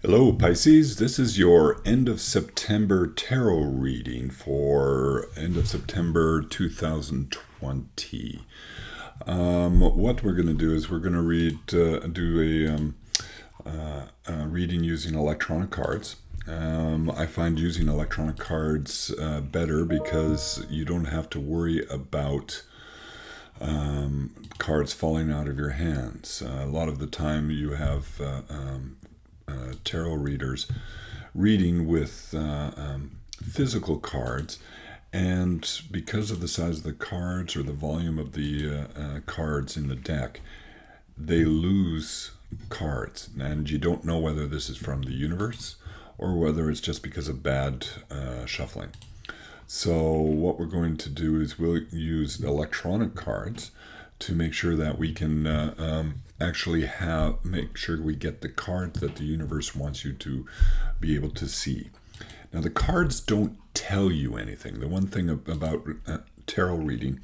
Hello, Pisces. This is your end of September tarot reading for end of September 2020. What we're going to do is we're going to do a reading using electronic cards. I find using electronic cards better because you don't have to worry about cards falling out of your hands. A lot of the time you have tarot readers reading with physical cards, and because of the size of the cards or the volume of the cards in the deck, they lose cards, and you don't know whether this is from the universe or whether it's just because of bad shuffling. So what we're going to do is we'll use electronic cards to make sure that we can actually make sure we get the cards that the universe wants you to be able to see. Now, the cards don't tell you anything. The one thing about tarot reading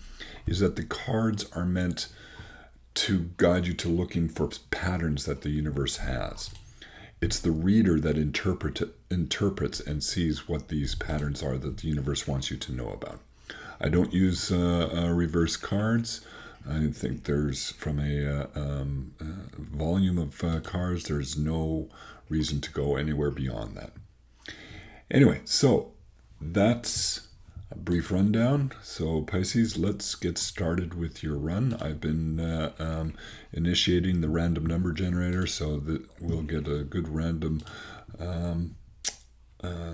is that the cards are meant to guide you to looking for patterns that the universe has. It's the reader that interprets and sees what these patterns are that the universe wants you to know about. I don't use reverse cards. I think there's, from a volume of cards, there's no reason to go anywhere beyond that. Anyway, so that's a brief rundown. So Pisces, let's get started with your run. I've been initiating the random number generator so that we'll get a good random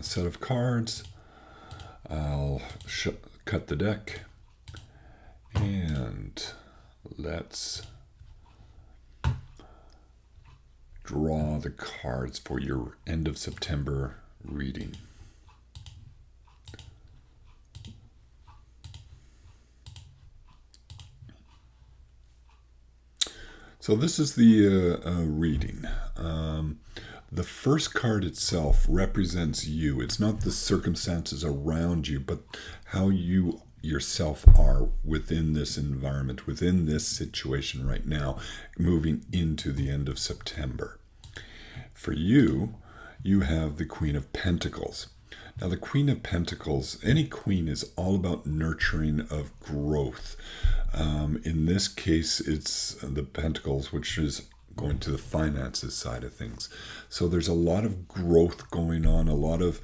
set of cards. I'll cut the deck, and let's draw the cards for your end of September reading. So this is the reading. The first card itself represents you. It's not the circumstances around you, but how you yourself are within this environment, within this situation right now, moving into the end of September. For you, you have the Queen of Pentacles. Now, the Queen of Pentacles, any queen, is all about nurturing of growth. In this case, it's the Pentacles, which is going to the finances side of things. So there's a lot of growth going on, a lot of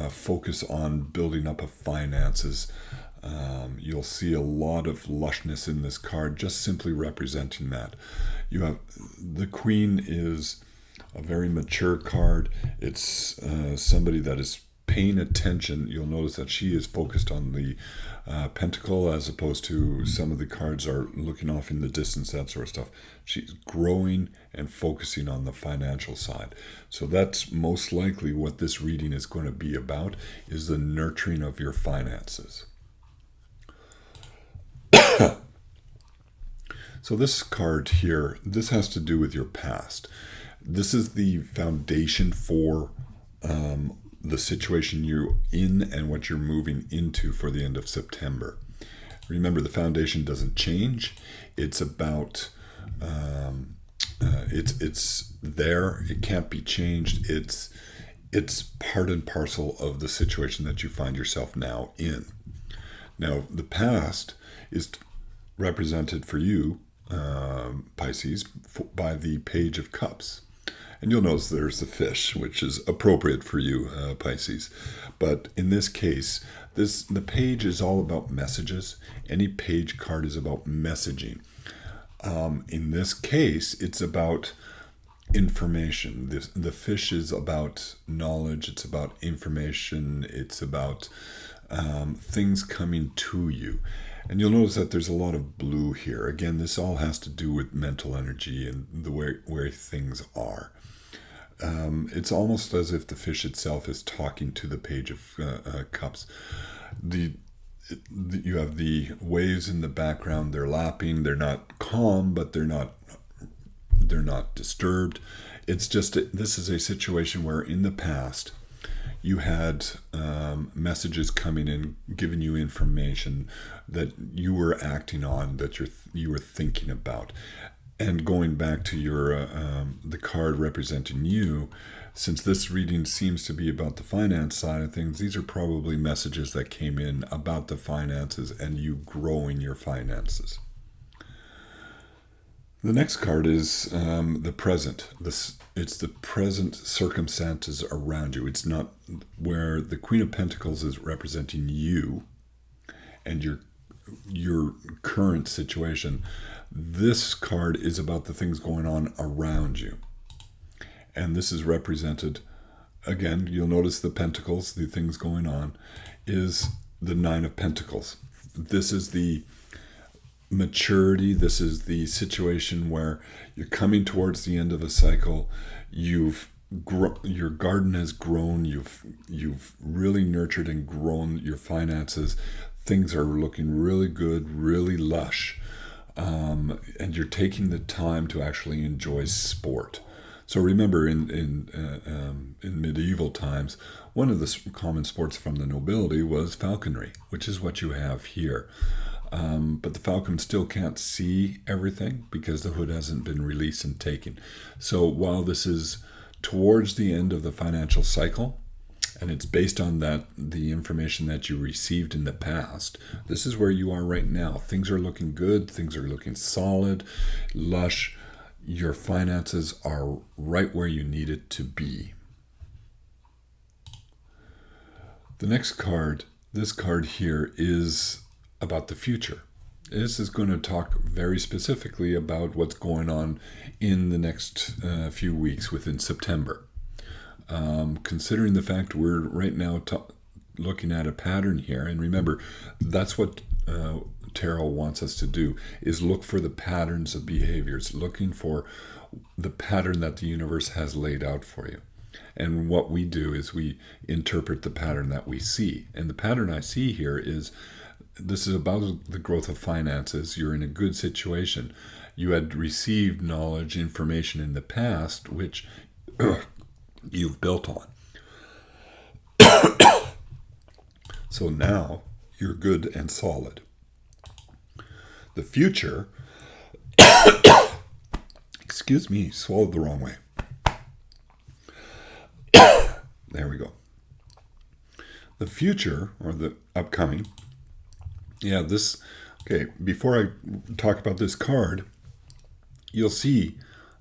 focus on building up of finances. You'll see a lot of lushness in this card, just simply representing that. You have the Queen is a very mature card. It's somebody that is paying attention. You'll notice that she is focused on the pentacle, as opposed to some of the cards are looking off in the distance, that sort of stuff. She's growing and focusing on the financial side. So that's most likely what this reading is going to be about, is the nurturing of your finances. So this card here, this has to do with your past. This is the foundation for the situation you're in and what you're moving into for the end of September. Remember, the foundation doesn't change. It's about it's there. It can't be changed. It's part and parcel of the situation that you find yourself now in. Now, the past is represented for you, Pisces, by the Page of Cups. And you'll notice there's the fish, which is appropriate for you, Pisces. But in this case, the page is all about messages. Any page card is about messaging. In this case, it's about information. The fish is about knowledge. It's about information. It's about things coming to you. And you'll notice that there's a lot of blue here. Again, this all has to do with mental energy and the way where things are. It's almost as if the fish itself is talking to the Page of Cups. You have the waves in the background. They're lapping. They're not calm, but they're not disturbed. It's just this is a situation where in the past you had messages coming in, giving you information that you were acting on, that you were thinking about. And going back to your the card representing you, since this reading seems to be about the finance side of things, these are probably messages that came in about the finances and you growing your finances. The next card is the present. It's the present circumstances around you. It's not where the Queen of Pentacles is representing you and your current situation. This card is about the things going on around you. And this is represented, again, you'll notice the pentacles, the things going on, is the Nine of Pentacles. This is the maturity. This is the situation where you're coming towards the end of a cycle. Your garden has grown. You've really nurtured and grown your finances. Things are looking really good, really lush. And you're taking the time to actually enjoy sport. So remember, in medieval times, one of the common sports from the nobility was falconry, which is what you have here. But the falcon still can't see everything because the hood hasn't been released and taken. So while this is towards the end of the financial cycle, and it's based on the information that you received in the past, this is where you are right now. Things are looking good. Things are looking solid, lush. Your finances are right where you need it to be. The next card, this card here, is about the future. This is going to talk very specifically about what's going on in the next few weeks within September. Considering the fact we're right now looking at a pattern here, and remember, that's what tarot wants us to do, is look for the patterns of behaviors, looking for the pattern that the universe has laid out for you. And what we do is we interpret the pattern that we see. And the pattern I see here is, this is about the growth of finances. You're in a good situation. You had received knowledge, information in the past, which you've built on. So now you're good and solid. The future, excuse me, swallowed the wrong way. There we go. The future, or the upcoming, okay, before I talk about this card, you'll see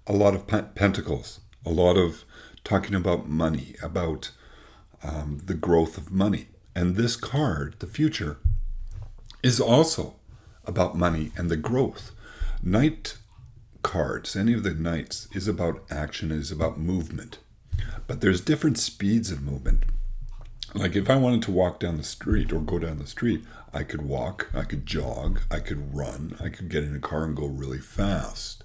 a lot of pentacles, a lot of talking about money, about the growth of money. And this card, the future, is also about money and the growth. Knight cards, any of the knights, is about action, is about movement. But there's different speeds of movement. Like if I wanted to walk down the street or go down the street, I could walk, I could jog, I could run, I could get in a car and go really fast.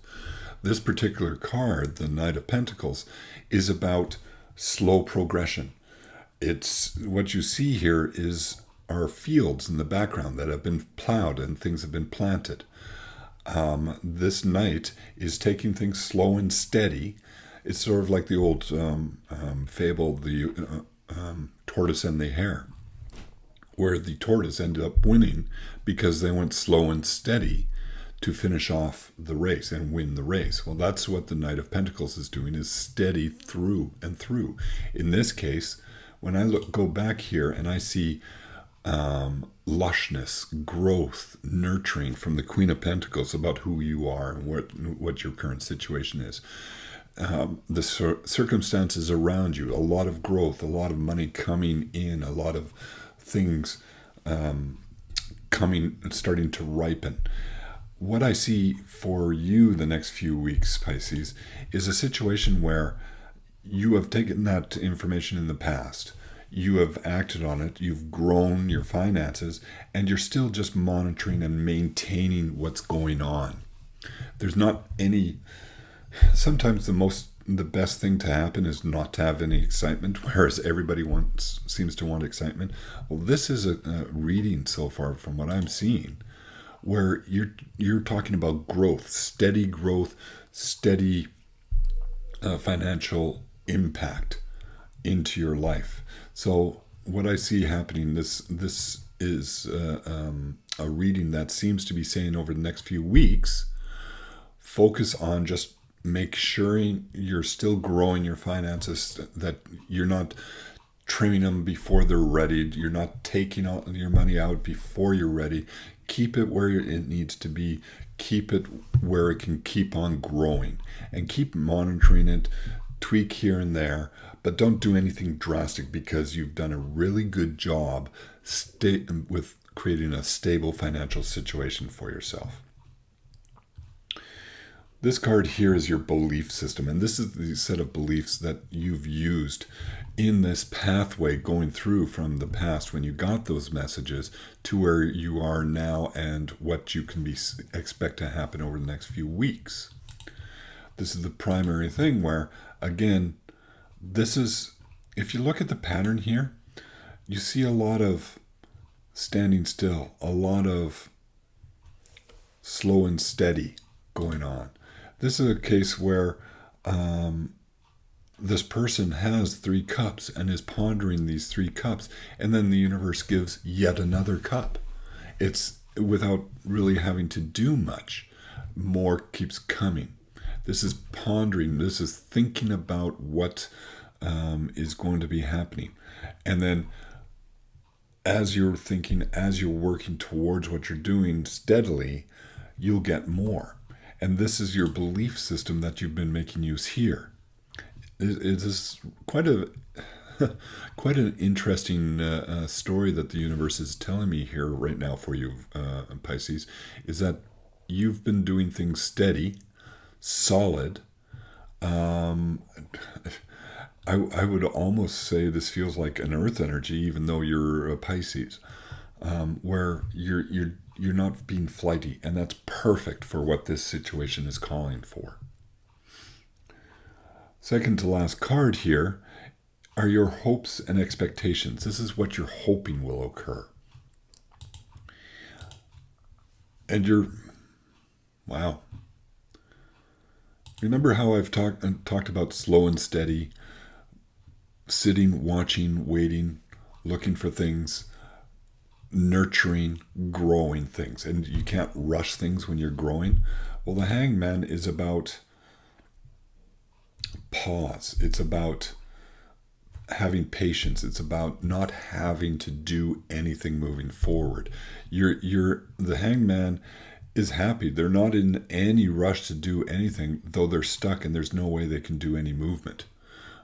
This particular card, the Knight of Pentacles, is about slow progression. It's what you see here are fields in the background that have been plowed and things have been planted. This knight is taking things slow and steady. It's sort of like the old fable, the tortoise and the hare, where the tortoise ended up winning because they went slow and steady to finish off the race and win the race. Well, that's what the Knight of Pentacles is doing, is steady through and through. In this case, when I go back here and I see lushness, growth, nurturing from the Queen of Pentacles about who you are and what your current situation is. The circumstances around you, a lot of growth, a lot of money coming in, a lot of things starting to ripen. What I see for you the next few weeks, Pisces, is a situation where you have taken that information in the past, you have acted on it, you've grown your finances, and you're still just monitoring and maintaining what's going on. There's not any... Sometimes the best thing to happen is not to have any excitement, whereas everybody seems to want excitement. Well, this is a reading so far from what I'm seeing, where you're talking about growth, steady financial impact into your life. So what I see happening, this is a reading that seems to be saying over the next few weeks, Focus on just make sure you're still growing your finances, that you're not trimming them before they're ready. You're not taking all your money out before you're ready. Keep it where it needs to be. Keep it where it can keep on growing, and keep monitoring it, tweak here and there, but don't do anything drastic, because you've done a really good job with creating a stable financial situation for yourself. This card here is your belief system, and this is the set of beliefs that you've used in this pathway going through from the past when you got those messages to where you are now and what you can expect to happen over the next few weeks. This is the primary thing where, again, this is, if you look at the pattern here, you see a lot of standing still, a lot of slow and steady going on. This is a case where this person has 3 cups and is pondering these 3 cups, and then the universe gives yet another cup. It's without really having to do much. More keeps coming. This is pondering. This is thinking about what is going to be happening. And then as you're thinking, as you're working towards what you're doing steadily, you'll get more. And this is your belief system that you've been making use here. It is quite an interesting story that the universe is telling me here right now for you, Pisces, is that you've been doing things steady, solid. I would almost say this feels like an earth energy, even though you're a Pisces, where you're not being flighty, and that's perfect for what this situation is calling for. Second to last card here are your hopes and expectations. This is what you're hoping will occur. And wow. Remember how I've talked about slow and steady, sitting, watching, waiting, looking for things, nurturing, growing things. And you can't rush things when you're growing. Well, the Hangman is about pause. It's about having patience. It's about not having to do anything moving forward. The Hangman is happy. They're not in any rush to do anything, though they're stuck and there's no way they can do any movement.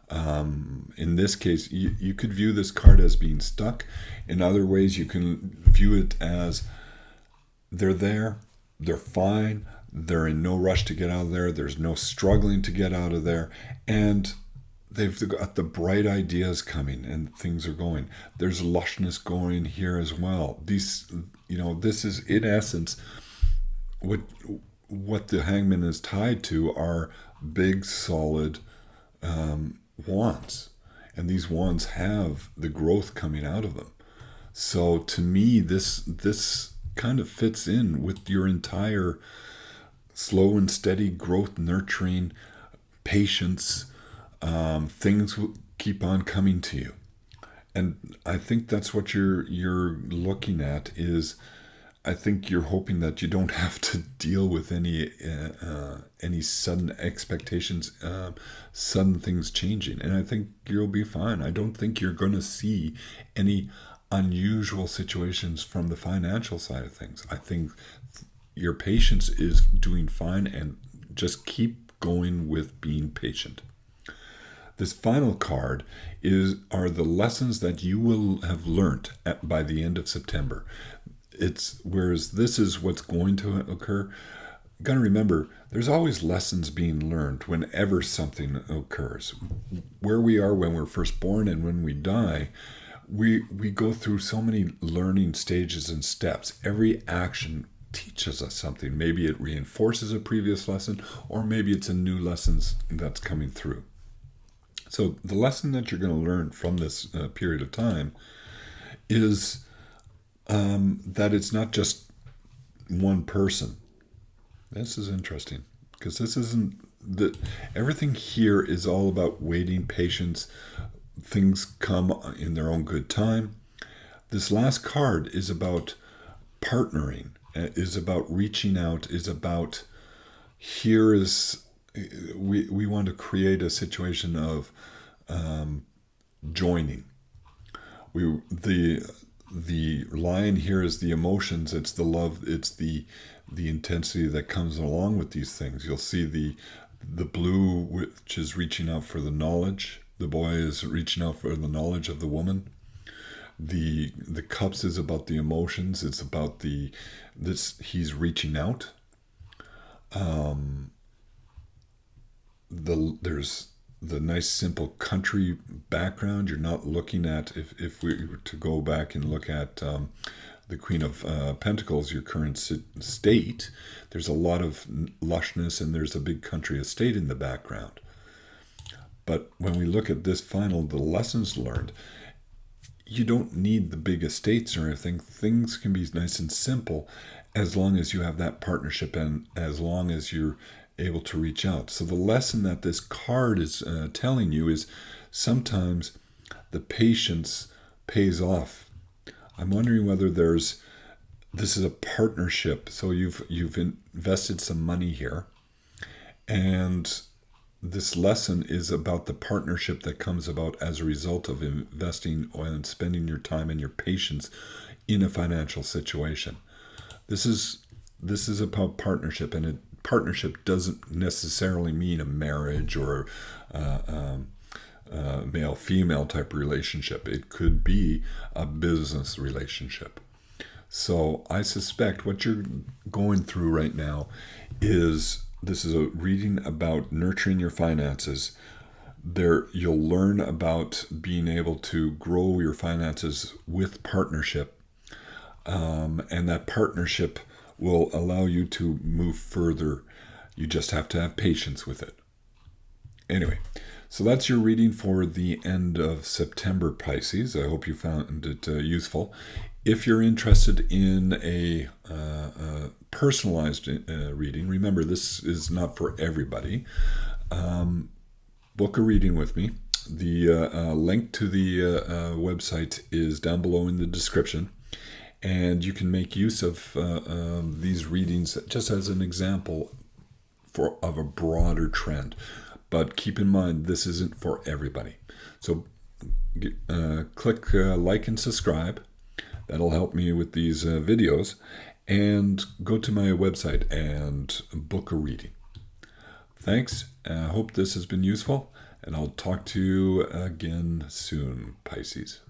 In this case, you could view this card as being stuck. In other ways, you can view it as they're there, they're fine, they're in no rush to get out of there, there's no struggling to get out of there, and they've got the bright ideas coming and things are going. There's lushness going here as well. This is in essence what the Hangman is tied to are big, solid wands. And these wands have the growth coming out of them. So to me, this kind of fits in with your entire slow and steady growth, nurturing, patience. Things will keep on coming to you. And I think that's what you're looking at is, I think you're hoping that you don't have to deal with any sudden expectations, sudden things changing. And I think you'll be fine. I don't think you're going to see any unusual situations from the financial side of things. I think your patience is doing fine, and just keep going with being patient. This final card are the lessons that you will have learned by the end of September. Whereas this is what's going to occur. You got to remember, there's always lessons being learned whenever something occurs. Where we are when we're first born and when we die, we go through so many learning stages and steps. Every action teaches us something. Maybe it reinforces a previous lesson, or maybe it's a new lesson that's coming through. So the lesson that you're going to learn from this period of time is that it's not just one person. This is interesting, because this isn't everything here is all about waiting, patience. Things come in their own good time. This last card is about partnering, is about reaching out, is about here is, we want to create a situation of joining. The line here is the emotions. It's the love. It's the intensity that comes along with these things. You'll see the blue, which is reaching out for the knowledge. The boy is reaching out for the knowledge of the woman. The cups is about the emotions. It's about he's reaching out. There's the nice simple country background. You're not looking at, if we were to go back and look at the Queen of Pentacles, your current state, there's a lot of lushness and there's a big country estate in the background. But when we look at this final, the lessons learned, you don't need the big estates or anything. Things can be nice and simple as long as you have that partnership and as long as you're able to reach out. So the lesson that this card is telling you is sometimes the patience pays off. I'm wondering whether this is a partnership. So you've invested some money here, and this lesson is about the partnership that comes about as a result of investing and spending your time and your patience in a financial situation. This is about partnership, and partnership doesn't necessarily mean a marriage or a male-female type relationship. It could be a business relationship. So I suspect what you're going through right now is, this is a reading about nurturing your finances. There, you'll learn about being able to grow your finances with partnership, and that partnership will allow you to move further. You just have to have patience with it. Anyway, so that's your reading for the end of September, Pisces. I hope you found it useful. If you're interested in a personalized reading, remember this is not for everybody. Book a reading with me. The link to the website is down below in the description. And you can make use of these readings just as an example of a broader trend. But keep in mind, this isn't for everybody. So click like and subscribe. That'll help me with these videos. And go to my website and book a reading. Thanks. I hope this has been useful. And I'll talk to you again soon, Pisces.